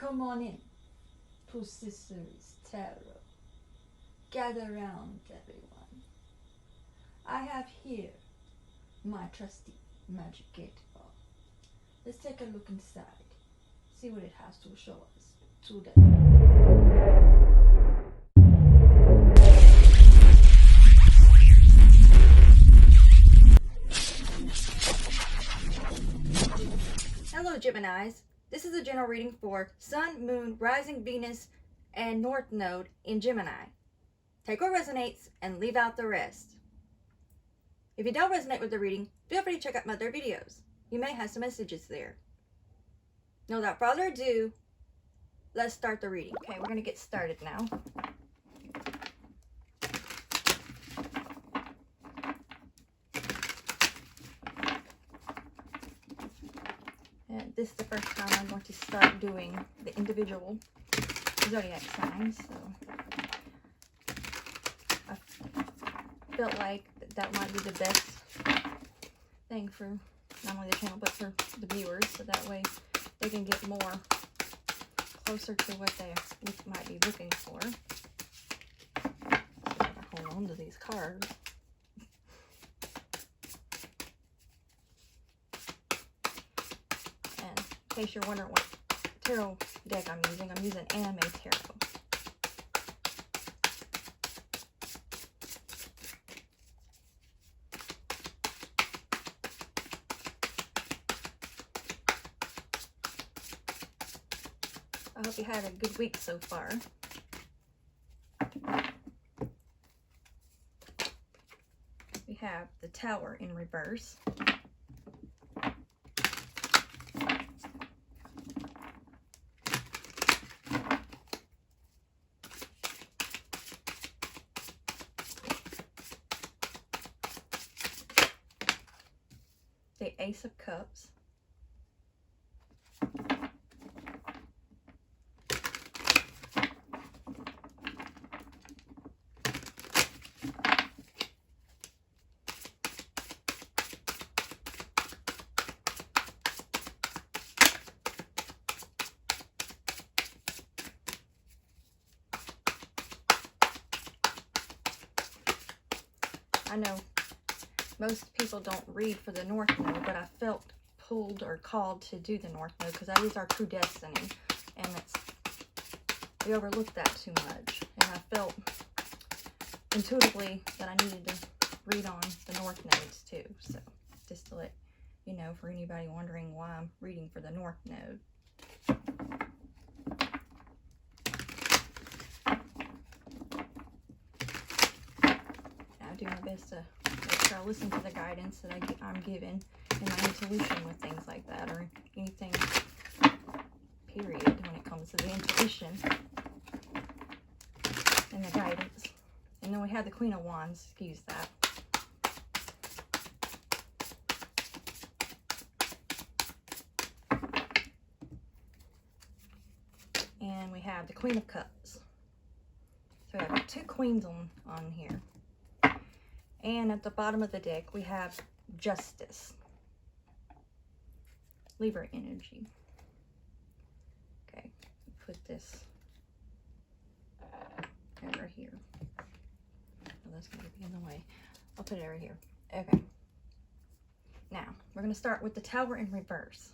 Come on in to Sister's Tarot. Gather round, everyone. I have here my trusty magic 8-ball. Let's take a look inside, see what it has to show us today. Hello, Geminis. This is a general reading for Sun, Moon, Rising, Venus, and North Node in Gemini. Take what resonates and leave out the rest. If you don't resonate with the reading, feel free to check out my other videos. You may have some messages there. Now, without further ado, let's start the reading. Okay, we're going to get started now. And this is the first time I'm going to start doing the individual Zodiac signs, so I felt like that might be the best thing for not only the channel but for the viewers, so that way they can get more closer to what they might be looking for. So I gotta hold on to these cards. And in case you're wondering what tarot deck I'm using Anime Tarot. I hope you had a good week so far. We have the Tower in reverse. The Ace of Cups. I know most people don't read for the North Node, but I felt pulled or called to do the North Node because that is our true destiny, and we overlook that too much. And I felt intuitively that I needed to read on the North Nodes too. So just to let you know, for anybody wondering why I'm reading for the North Node. I do my best to make sure I listen to the guidance that I'm given and my intuition with things like that, or anything, period, when it comes to the intuition and the guidance. And then we have the Queen of Wands, excuse that. And we have the Queen of Cups. So we have two queens on here. And at the bottom of the deck, we have Justice. Libra energy. Okay, put this over here. Oh, that's going to be in the way. I'll put it over here. Okay. Now, we're going to start with the Tower in reverse.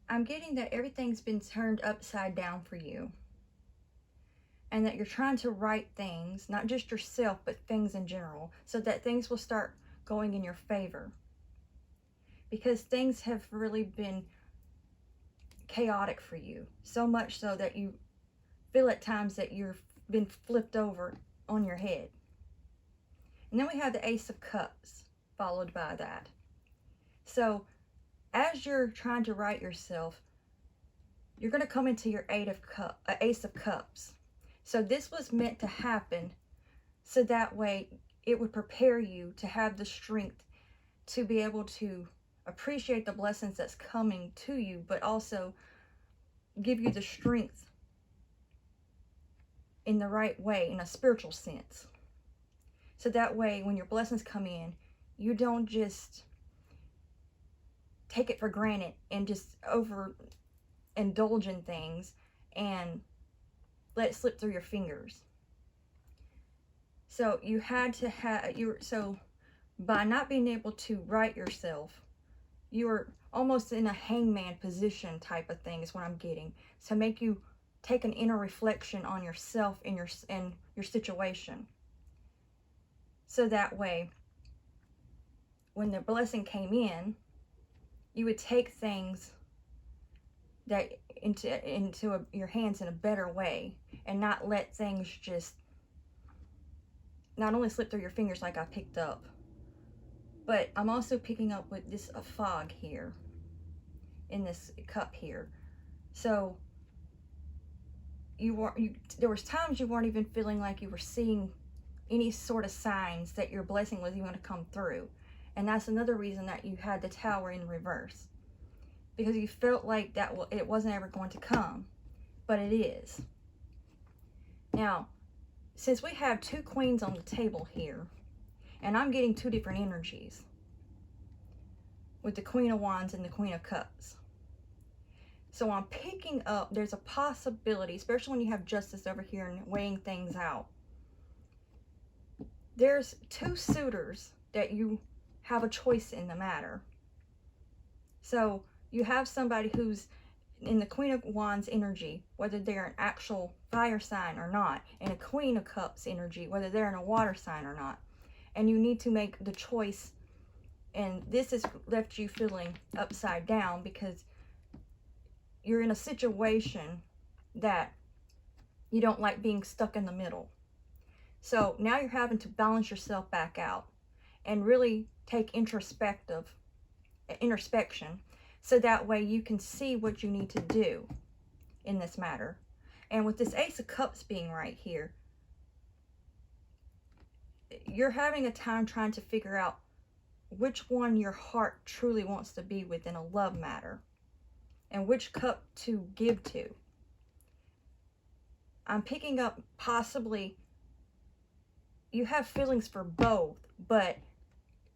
I'm getting that everything's been turned upside down for you. And that you're trying to right things, not just yourself, but things in general, so that things will start going in your favor. Because things have really been chaotic for you. So much so that you feel at times that you've been flipped over on your head. And then we have the Ace of Cups, followed by that. So, as you're trying to right yourself, you're going to come into your Ace of Cups. So this was meant to happen so that way it would prepare you to have the strength to be able to appreciate the blessings that's coming to you, but also give you the strength in the right way, in a spiritual sense. So that way when your blessings come in, you don't just take it for granted and just overindulge in things and let it slip through your fingers. So you had to have, so by not being able to right yourself, you were almost in a hangman position type of thing is what I'm getting. To make you take an inner reflection on yourself and your situation. So that way, when the blessing came in, you would take things that into your hands in a better way, and not let things just not only slip through your fingers like I picked up, but I'm also picking up with this a fog here in this cup here. So there was times you weren't even feeling like you were seeing any sort of signs that your blessing was even going to come through. And that's another reason that you had the Tower in reverse, because you felt like that it wasn't ever going to come, but it is. Now, since we have two queens on the table here, and I'm getting two different energies with the Queen of Wands and the Queen of Cups. So I'm picking up, there's a possibility, especially when you have Justice over here and weighing things out. There's two suitors that you have a choice in the matter. So you have somebody who's in the Queen of Wands energy, whether they're an actual fire sign or not, and a Queen of Cups energy, whether they're in a water sign or not. And you need to make the choice, and this has left you feeling upside down because you're in a situation that you don't like being stuck in the middle. So now you're having to balance yourself back out and really take introspection, so that way you can see what you need to do in this matter. And with this Ace of Cups being right here, you're having a time trying to figure out which one your heart truly wants to be with in a love matter, and which cup to give to. I'm picking up possibly you have feelings for both, but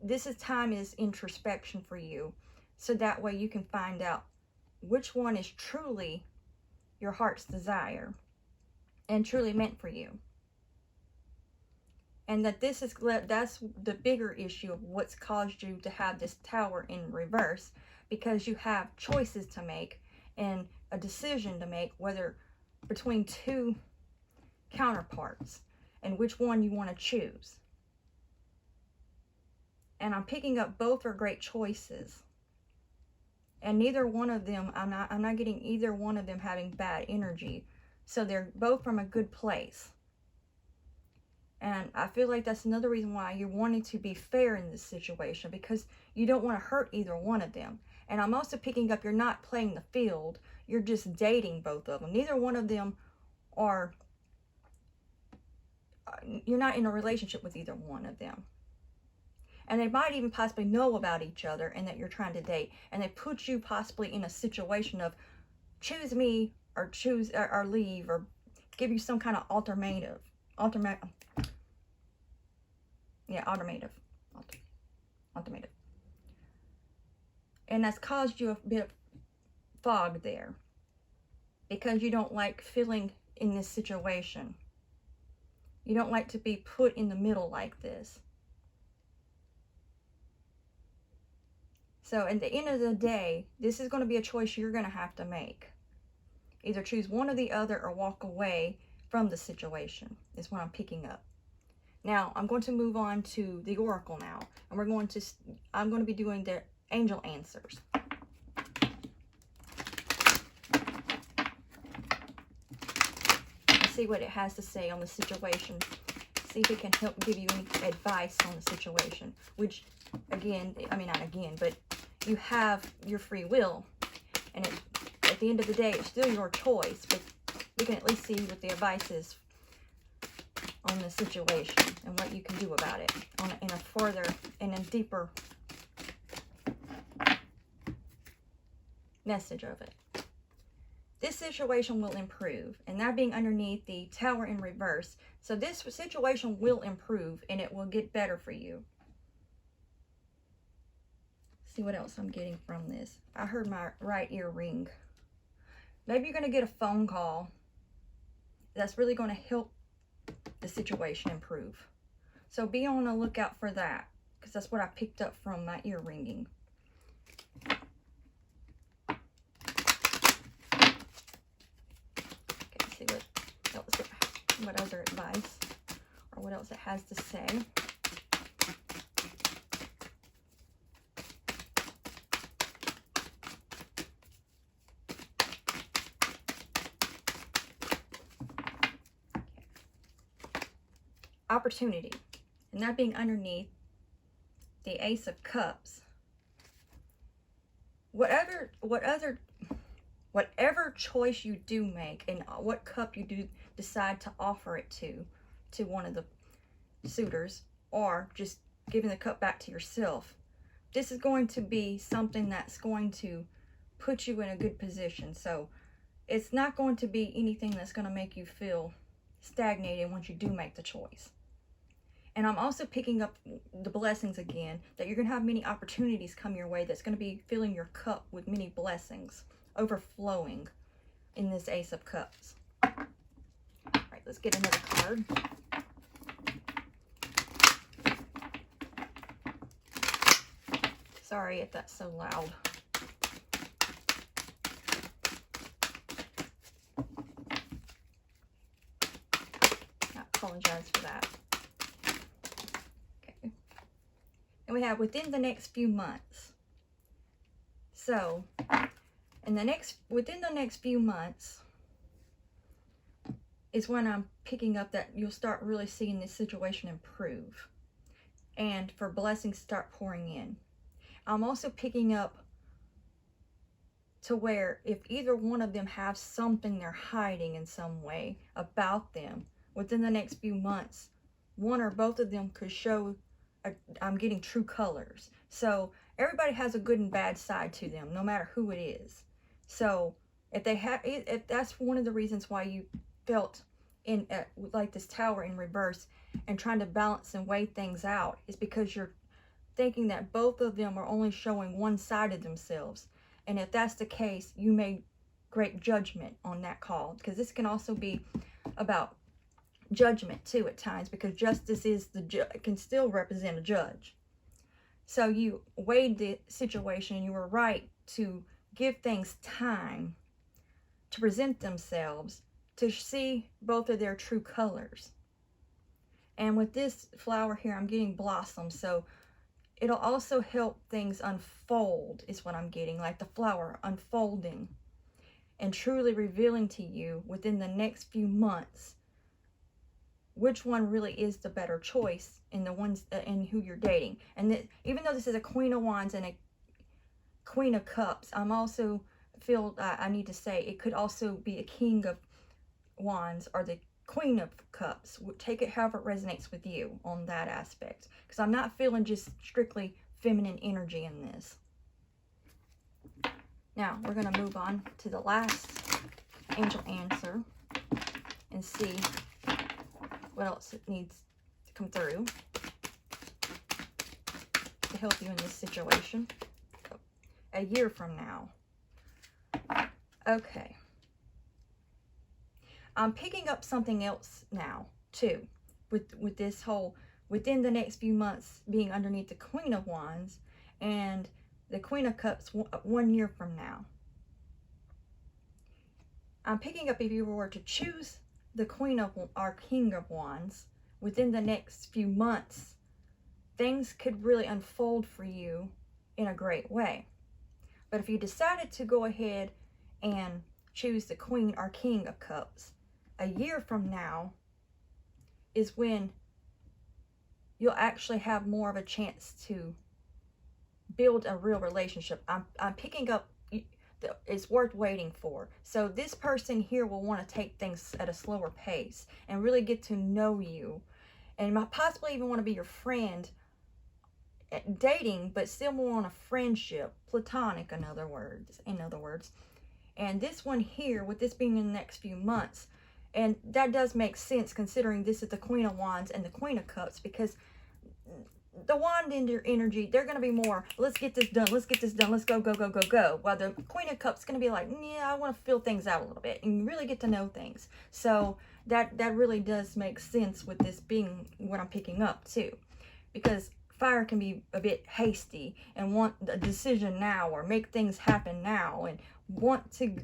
this time is introspection for you, so that way you can find out which one is truly your heart's desire and truly meant for you. And that that's the bigger issue of what's caused you to have this Tower in reverse, because you have choices to make and a decision to make, whether between two counterparts and which one you want to choose. And I'm picking up both are great choices, and neither one of them, I'm not getting either one of them having bad energy. So they're both from a good place. And I feel like that's another reason why you're wanting to be fair in this situation, because you don't want to hurt either one of them. And I'm also picking up you're not playing the field, you're just dating both of them. Neither one of them are, you're not in a relationship with either one of them. And they might even possibly know about each other and that you're trying to date. And they put you possibly in a situation of choose me or choose or leave, or give you some kind of ultimatum. And that's caused you a bit of fog there, because you don't like feeling in this situation. You don't like to be put in the middle like this. So at the end of the day, this is going to be a choice you're going to have to make. Either choose one or the other, or walk away from the situation, is what I'm picking up. Now, I'm going to move on to the Oracle now. And I'm going to be doing the angel answers. Let's see what it has to say on the situation. See if it can help give you any advice on the situation. Which, again, not again, but you have your free will. And at the end of the day, it's still your choice. But we can at least see what the advice is on the situation and what you can do about it in a deeper message of it. This situation will improve, and that being underneath the Tower in reverse. So this situation will improve and it will get better for you. see what else I'm getting from this. I heard my right ear ring. Maybe you're going to get a phone call that's really going to help the situation improve. So be on the lookout for that, because that's what I picked up from my ear ringing. Okay, let's see what other advice or what else it has to say. Opportunity, and that being underneath the Ace of Cups. Whatever choice you do make, and what cup you do decide to offer it to one of the suitors, or just giving the cup back to yourself, this is going to be something that's going to put you in a good position. So it's not going to be anything that's going to make you feel stagnated once you do make the choice. And I'm also picking up the blessings again, that you're going to have many opportunities come your way that's going to be filling your cup with many blessings, overflowing in this Ace of Cups. All right, let's get another card. Sorry if that's so loud. I apologize for that. And we have within the next few months. So, within the next few months is when I'm picking up that you'll start really seeing this situation improve, and for blessings to start pouring in. I'm also picking up to where if either one of them have something they're hiding in some way about them, within the next few months, one or both of them could show. I'm getting true colors. So everybody has a good and bad side to them, no matter who it is. So if that's one of the reasons why you felt in like this Tower in reverse and trying to balance and weigh things out, is because you're thinking that both of them are only showing one side of themselves. And if that's the case, you made great judgment on that call, because this can also be about judgment too at times, because justice is can still represent a judge. So you weighed the situation, and you were right to give things time to present themselves, to see both of their true colors. And with this flower here, I'm getting blossom, so it'll also help things unfold, is what I'm getting, like the flower unfolding and truly revealing to you within the next few months which one really is the better choice in the ones in who you're dating. And even though this is a Queen of Wands and a Queen of Cups, I'm also feel I need to say it could also be a King of Wands or the Queen of Cups. Take it however it resonates with you on that aspect, because I'm not feeling just strictly feminine energy in this. Now we're going to move on to the last angel answer and see what else it needs to come through to help you in this situation a year from now. Okay. I'm picking up something else now too with this whole within the next few months being underneath the Queen of Wands and the Queen of Cups 1 year from now. I'm picking up if you were to choose the Queen of or King of Wands within the next few months, things could really unfold for you in a great way. But if you decided to go ahead and choose the Queen or King of Cups, a year from now is when you'll actually have more of a chance to build a real relationship. I'm picking up it's worth waiting for. So this person here will want to take things at a slower pace and really get to know you, and might possibly even want to be your friend, dating, but still more on a friendship, platonic in other words. And this one here, with this being in the next few months, and that does make sense considering this is the Queen of Wands and the Queen of Cups, because the wand energy, they're going to be more, let's get this done, let's get this done, let's go, go, go, go, go. While the Queen of Cups is going to be like, yeah, I want to feel things out a little bit and really get to know things. So that really does make sense with this being what I'm picking up too. Because fire can be a bit hasty and want a decision now or make things happen now and want to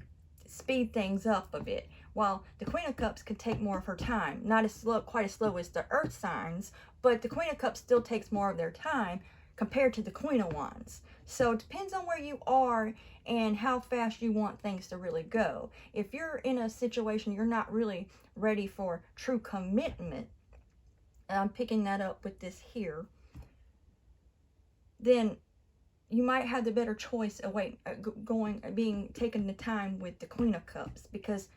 speed things up a bit. While the Queen of Cups can take more of her time. Not as slow, quite as slow as the Earth signs, but the Queen of Cups still takes more of their time compared to the Queen of Wands. So it depends on where you are and how fast you want things to really go. If you're in a situation you're not really ready for true commitment, and I'm picking that up with this here, then you might have the better choice of taking the time with the Queen of Cups, because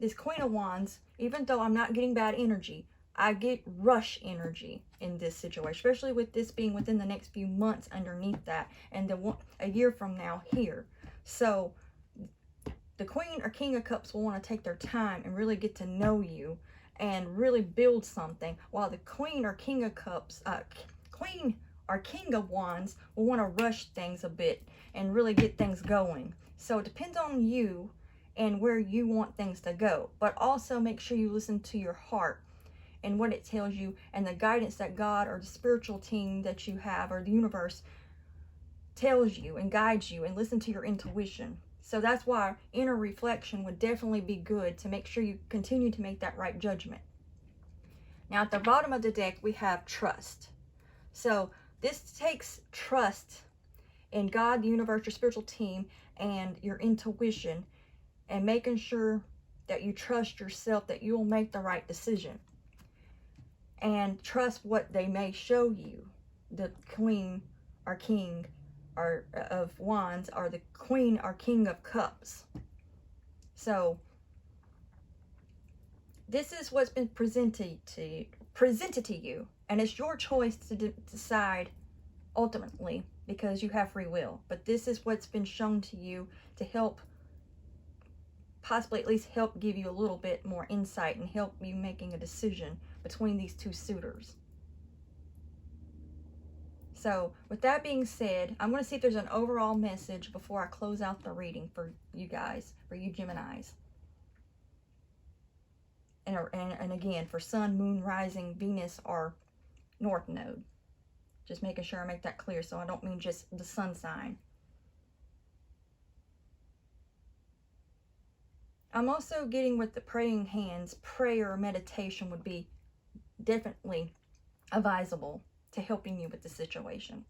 this Queen of Wands, even though I'm not getting bad energy, I get rush energy in this situation, especially with this being within the next few months underneath that, and a year from now here. So the Queen or King of Cups will want to take their time and really get to know you and really build something, while the Queen or King of Cups, Queen or King of Wands will want to rush things a bit and really get things going. So it depends on you and where you want things to go, but also make sure you listen to your heart and what it tells you, and the guidance that God or the spiritual team that you have or the universe tells you and guides you, and listen to your intuition. So that's why inner reflection would definitely be good to make sure you continue to make that right judgment. Now at the bottom of the deck we have trust. So this takes trust in God, the universe, your spiritual team, and your intuition, and making sure that you trust yourself that you will make the right decision. And trust what they may show you. The Queen or King of Wands, or the Queen or King of Cups. So this is what's been presented to you, and it's your choice to decide ultimately, because you have free will. But this is what's been shown to you to help, possibly at least help give you a little bit more insight and help you making a decision between these two suitors. So with that being said, I'm going to see if there's an overall message before I close out the reading for you guys, for you Geminis. And again, for Sun, Moon, Rising, Venus, or North Node. Just making sure I make that clear, so I don't mean just the Sun sign. I'm also getting with the praying hands, prayer or meditation would be definitely advisable to helping you with the situation.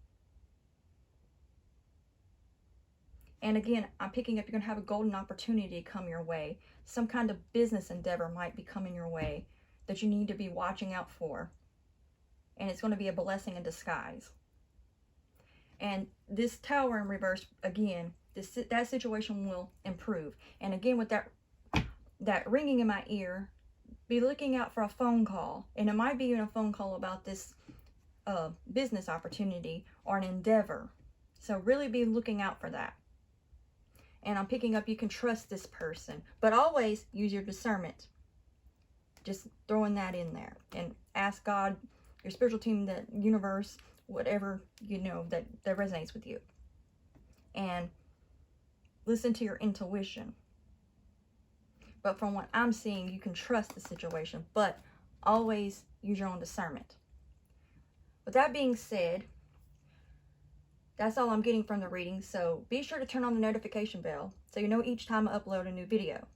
And again, I'm picking up you're going to have a golden opportunity come your way. Some kind of business endeavor might be coming your way that you need to be watching out for. And it's going to be a blessing in disguise. And this Tower in reverse, again, that situation will improve. And again, with that ringing in my ear, be looking out for a phone call. And it might be even a phone call about this business opportunity or an endeavor. So really be looking out for that. And I'm picking up you can trust this person, but always use your discernment. Just throwing that in there, and ask God, your spiritual team, the universe, whatever you know that resonates with you, and listen to your intuition. But from what I'm seeing, you can trust the situation, but always use your own discernment. With that being said, that's all I'm getting from the reading, so be sure to turn on the notification bell so you know each time I upload a new video.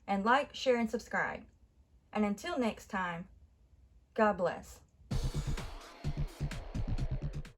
And like, share, and subscribe. And until next time, God bless.